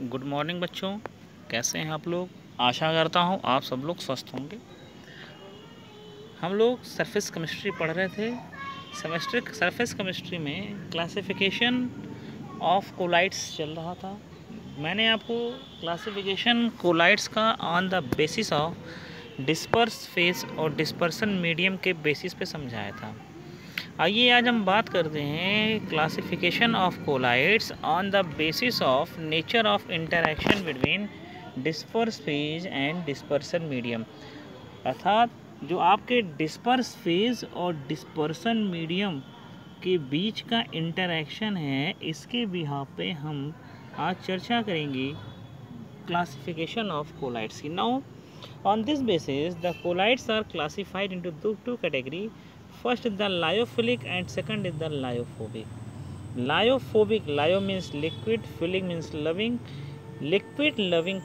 Good morning बच्चों, कैसे हैं आप लोग। आशा करता हूँ आप सब लोग स्वस्थ होंगे। हम लोग सरफेस केमिस्ट्री पढ़ रहे थे। सरफेस केमिस्ट्री में क्लासिफिकेशन ऑफ कोलाइड्स चल रहा था। मैंने आपको क्लासिफिकेशन कोलाइड्स का on the basis of disperse phase और डिस्पर्सन मीडियम के बेसिस पे समझाया था। आइए आज हम बात करते हैं classification of colloids on the basis of nature of interaction between disperse phase and dispersion medium. अर्थात जो आपके डिस्पर्स फेज और डिस्पर्सन मीडियम के बीच का इंटरैक्शन है, इसके बिहाफ पे हम आज चर्चा करेंगे क्लासिफिकेशन ऑफ कोलाइड्स की। Now on this basis the colloids are classified into two category. First is the lyophilic and second is the lyophobic. Lyophobic, lyo means liquid, philic means loving. Liquid loving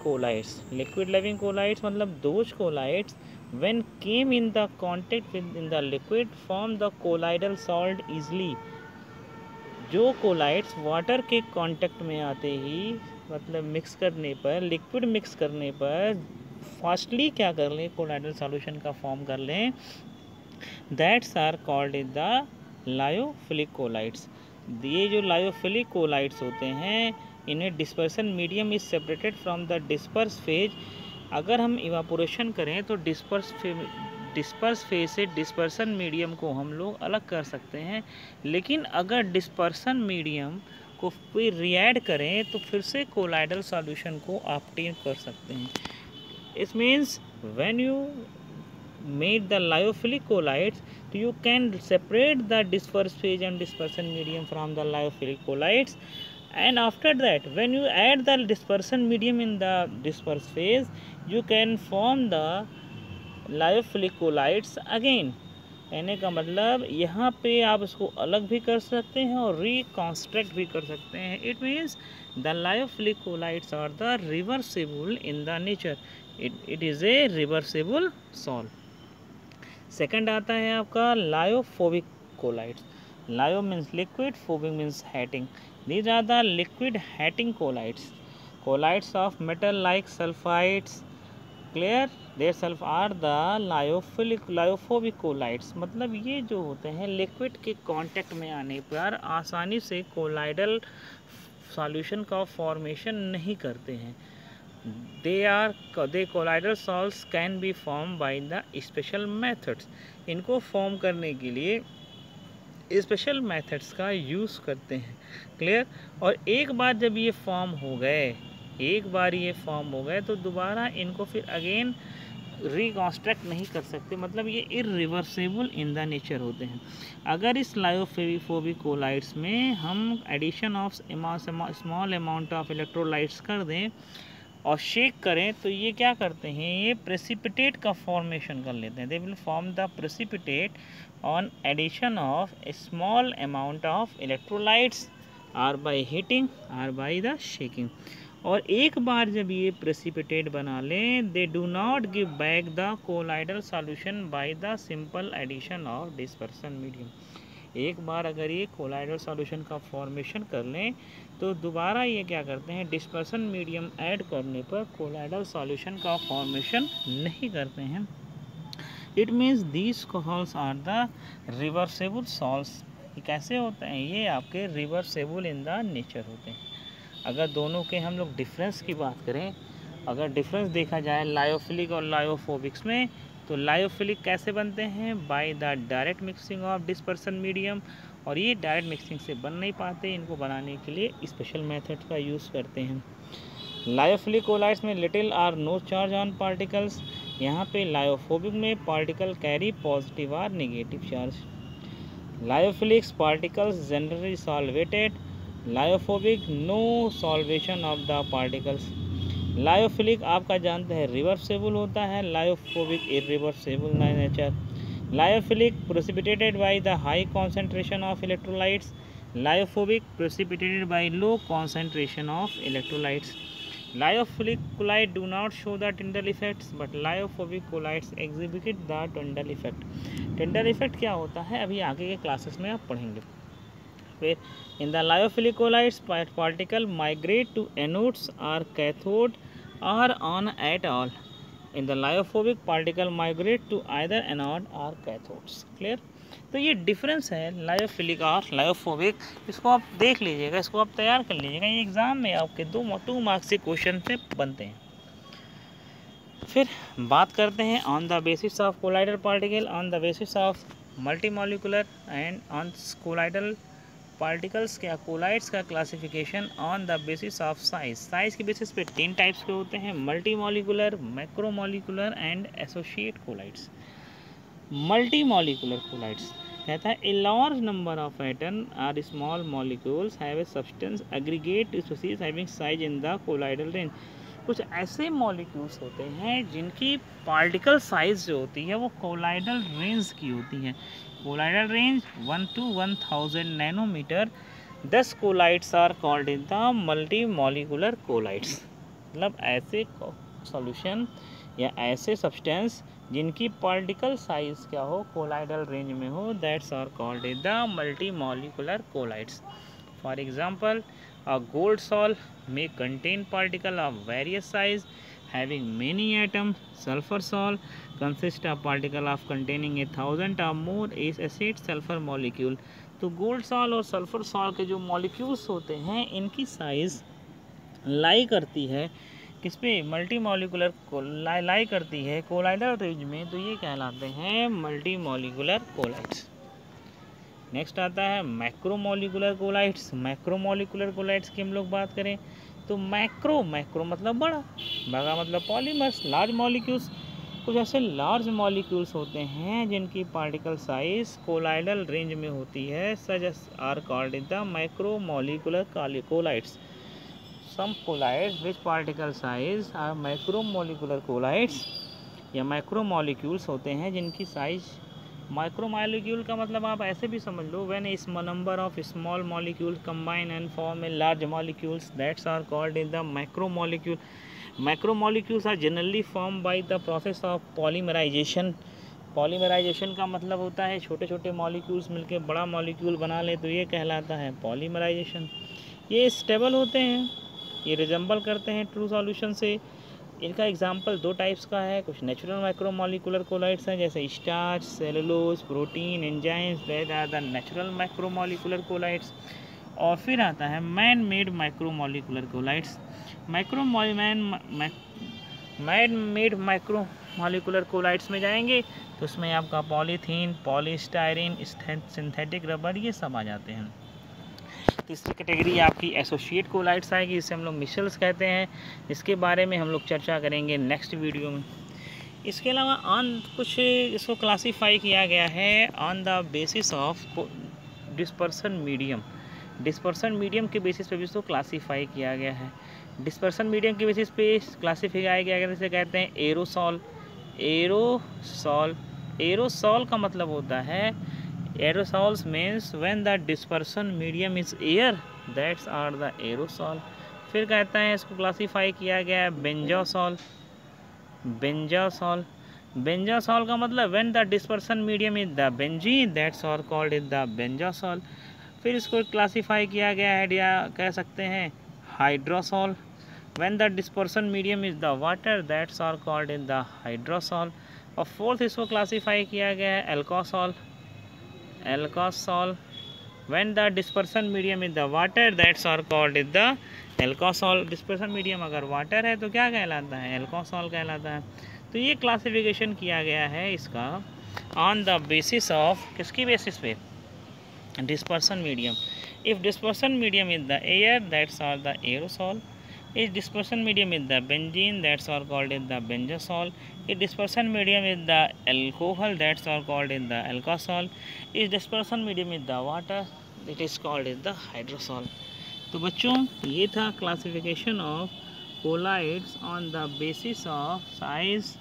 colloids मतलब those colloids when came in the contact with in the liquid form the colloidal salt easily. जो collides water के contact में आते ही मतलब mix करने पर, liquid mix करने पर फास्टली क्या कर लें, कोलाइडल सॉल्यूशन का फॉर्म कर लें, that's are called is the lyophilic colloids. ये जो लायोफिलिक कोलाइड्स होते हैं, इन्हें dispersion medium is separated from the disperse phase. अगर हम इवापोरेशन करें तो डिस्पर्स फेज से डिस्पर्सन मीडियम को हम लोग अलग कर सकते हैं, लेकिन अगर डिस्पर्सन मीडियम को फिर रिएड करें तो फिर से कोलाइडल सॉल्यूशन को ऑब्टेन कर सकते हैं। It means when you made the lyophilic colloids, you can separate the disperse phase and dispersion medium from the lyophilic colloids, and after that when you add the dispersion medium in the disperse phase, you can form the lyophilic colloids again. कहने का मतलब यहाँ पे आप इसको अलग भी कर सकते हैं और रिकॉन्स्ट्रक्ट भी कर सकते हैं। It means the lyophilic colloids are the reversible in the nature. It is a reversible salt. Second आता है आपका lyophobic colloids. Lyo means liquid, phobic means hating. These are the liquid hating colloids of metal like sulphides. Clear, there sulph are the lyophobic colloids. मतलब ये जो होते हैं liquid के contact में आने पर आसानी से कोलाइडल सॉल्यूशन का फॉर्मेशन नहीं करते हैं। They colloidal salts can be form by the special methods. इनको फॉर्म करने के लिए स्पेशल मेथड्स का यूज़ करते हैं। क्लियर, और एक बार जब ये फॉर्म हो गए तो दोबारा इनको फिर अगेन रिकॉन्स्ट्रक्ट नहीं कर सकते। मतलब ये इरिवर्सिबल इन द नेचर होते हैं। अगर इस लायोफोबिक कोलाइड्स में हम addition of small amount of electrolytes कर दें और शेक करें तो ये क्या करते हैं, ये प्रेसिपिटेट का फॉर्मेशन कर लेते हैं। They will form the precipitate on addition of a small amount of electrolytes or by heating or by the shaking. और एक बार जब ये प्रेसिपिटेट बना लें, they do not give back the colloidal solution by the simple addition of dispersion medium. एक बार अगर ये कोलाइडल सॉल्यूशन का फॉर्मेशन कर लें तो दोबारा ये क्या करते हैं, डिस्पर्सन मीडियम ऐड करने पर कोलाइडल सॉल्यूशन का फॉर्मेशन नहीं करते हैं। It means these salts are the reversible salts. कैसे होते हैं ये आपके रिवर्सेबल इन द नेचर होते हैं। अगर दोनों के हम लोग डिफरेंस की बात करें, अगर डिफरेंस देखा जाए लायोफिलिक और लायोफोबिक्स में, तो लायोफिलिक कैसे बनते हैं, by the direct mixing of dispersion medium. और ये डायरेक्ट मिक्सिंग से बन नहीं पाते, इनको बनाने के लिए स्पेशल मेथड का यूज़ करते हैं। लायोफिलिक कोलाइड्स में little or no charge on particles. यहाँ पे लायोफोबिक में पार्टिकल कैरी पॉजिटिव और negative charge. Lyophilics particles generally solvated, lyophobic no solvation of the particles. Lyophilic आपका जानते हैं रिवर्सेबल होता है, lyophobic irreversible nature. Lyophilic precipitated by the high concentration of electrolytes, lyophobic precipitated by low concentration of electrolytes. Lyophilic colloid do not show the Tyndall effects but lyophobic colloids exhibit the Tyndall effect. Tyndall effect क्या होता है अभी आगे के classes में आप पढ़ेंगे। फिर in the lyophilic colloids particle migrate to anodes और कैथोड और on at all. In the lyophobic particle migrate to either anode और कैथोड्स। क्लियर। तो ये डिफरेंस है लायोफिलिक और लायोफोबिक, इसको आप देख लीजिएगा, इसको आप तैयार कर लीजिएगा, ये एग्ज़ाम में आपके 2 मार्क्स के क्वेश्चन से बनते हैं। फिर बात करते हैं on the basis of colloidal particle, on the basis of multimolecular and on colloidal particles क्या कोलाइड्स का classification on the basis of size. Size के बेसिस पे 3 टाइप्स के होते हैं, multimolecular, macromolecular and associate colloids. Multimolecular colloids कहता है a large number of atom or small molecules have a substance aggregate species having size in the colloidal range. कुछ ऐसे molecules होते हैं जिनकी पार्टिकल साइज जो होती है वो कोलाइडल रेंज की होती है। Colloidal range 1 to 1000 nanometer. 10 colloids are called in the multi molecular colloids. मतलब ऐसे सॉल्यूशन या ऐसे सब्सटेंस जिनकी पार्टिकल साइज क्या हो कोलाइडल रेंज में हो, that's are called in the multi molecular colloids. For example a gold salt may contain particle of various size having many atoms. Sulfur salt consists of particle of containing 1000 or more acid sulfur molecule। तो gold salt और sulphur salt के जो molecules होते हैं इनकी size लाई करती है किस पे, मल्टी मॉलिकुलर को लाई करती है कोलाइडल रेंज में, तो ये कहलाते हैं मल्टी मॉलिकुलर कोलाइड्स। नेक्स्ट आता है मैक्रोमॉलिकुलर कोलाइड्स। मैक्रोमॉलिकुलर कोलाइड्स की हम लोग बात करें तो मैक्रो मतलब बड़ा, बड़ा मतलब पॉलीमर्स, लार्ज मॉलिक्यूल्स। कुछ ऐसे लार्ज मॉलिक्यूल्स होते हैं जिनकी पार्टिकल साइज कोलाइडल रेंज में होती है, such are called in the macromolecular colloids. Some colloids which particle size are macromolecular colloids या मैक्रोमॉलिक्यूल्स होते हैं जिनकी साइज, माइक्रोमॉलिक्यूल का मतलब आप ऐसे भी समझ लो, when a number of small molecule combine and form a large molecules that's are called in the macromolecule. Macromolecules are generally form by the process of polymerisation. Polymerisation का मतलब होता है छोटे छोटे मॉलिक्यूल्स मिलकर बड़ा मॉलिक्यूल बना ले, तो ये कहलाता है पॉलीमराइजेशन। ये स्टेबल होते हैं, ये रिजेंबल करते हैं ट्रू सॉल्यूशन से। इनका एग्जाम्पल 2 टाइप्स का है, कुछ नेचुरल मैक्रोमॉलिकुलर कोलाइड्स हैं जैसे starch, cellulose, protein, enzymes, that are the natural macromolecular colloids. और फिर आता है man made micromolecular colloids. Man made micromolecular colloids में जाएंगे तो उसमें आपका पॉलीथीन, पॉलीस्टायरीन, सिंथेटिक रबर ये सब आ जाते हैं। तीसरी कैटेगरी आपकी एसोसिएट कोलाइड्स आएगी, जिसे हम लोग मिशल्स कहते हैं। इसके बारे में हम लोग चर्चा करेंगे नेक्स्ट वीडियो में। इसके अलावा ऑन कुछ इसको क्लासीफाई किया गया है on the basis of dispersion medium. Dispersion medium के बेसिस पे भी इसको क्लासीफाई किया गया है। डिस्पर्सन मीडियम के बेसिस पे क्लासीफाई किया गया है, जैसे कहते हैं एरोसॉल। एरोसॉल का मतलब होता है, aerosols means when the dispersion medium is air, that's are the aerosol। फिर कहता है इसको क्लासीफाई किया गया है बेंजोसॉल। बेंजोसॉल का मतलब when the dispersion medium is the benzene, that's are called is the benzosol। फिर इसको क्लासीफाई किया गया है या कह सकते हैं हाइड्रोसॉल। when the dispersion medium is the water, that's are called is the हाइड्रोसॉल। और फोर्थ इसको क्लासीफाई किया गया है एल्कोसॉल। when the dispersion medium is the water, that's are called is the alcosol. Dispersion medium अगर वाटर है तो क्या कहलाता है, एल्कोसॉल कहलाता है। तो ये क्लासिफिकेशन किया गया है इसका ऑन द बेसिस ऑफ, किसकी बेसिस पे, dispersion medium. If dispersion medium is the air, that's are the aerosol. If dispersion medium is the benzene, that's are called in the benzosol. If dispersion medium is the alcohol, that's are called in the alcohol. If dispersion medium is the water, it is called in the hydrosol। तो बच्चों ये था classification of colloids on the basis of size,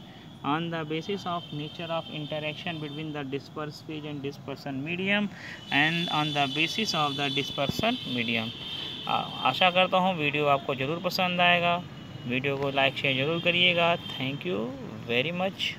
on the basis of nature of interaction between the dispersed phase and dispersion medium and on the basis of the dispersion medium। आशा करता हूँ video आपको ज़रूर पसंद आएगा। Video को like share ज़रूर करिएगा। Thank you very much.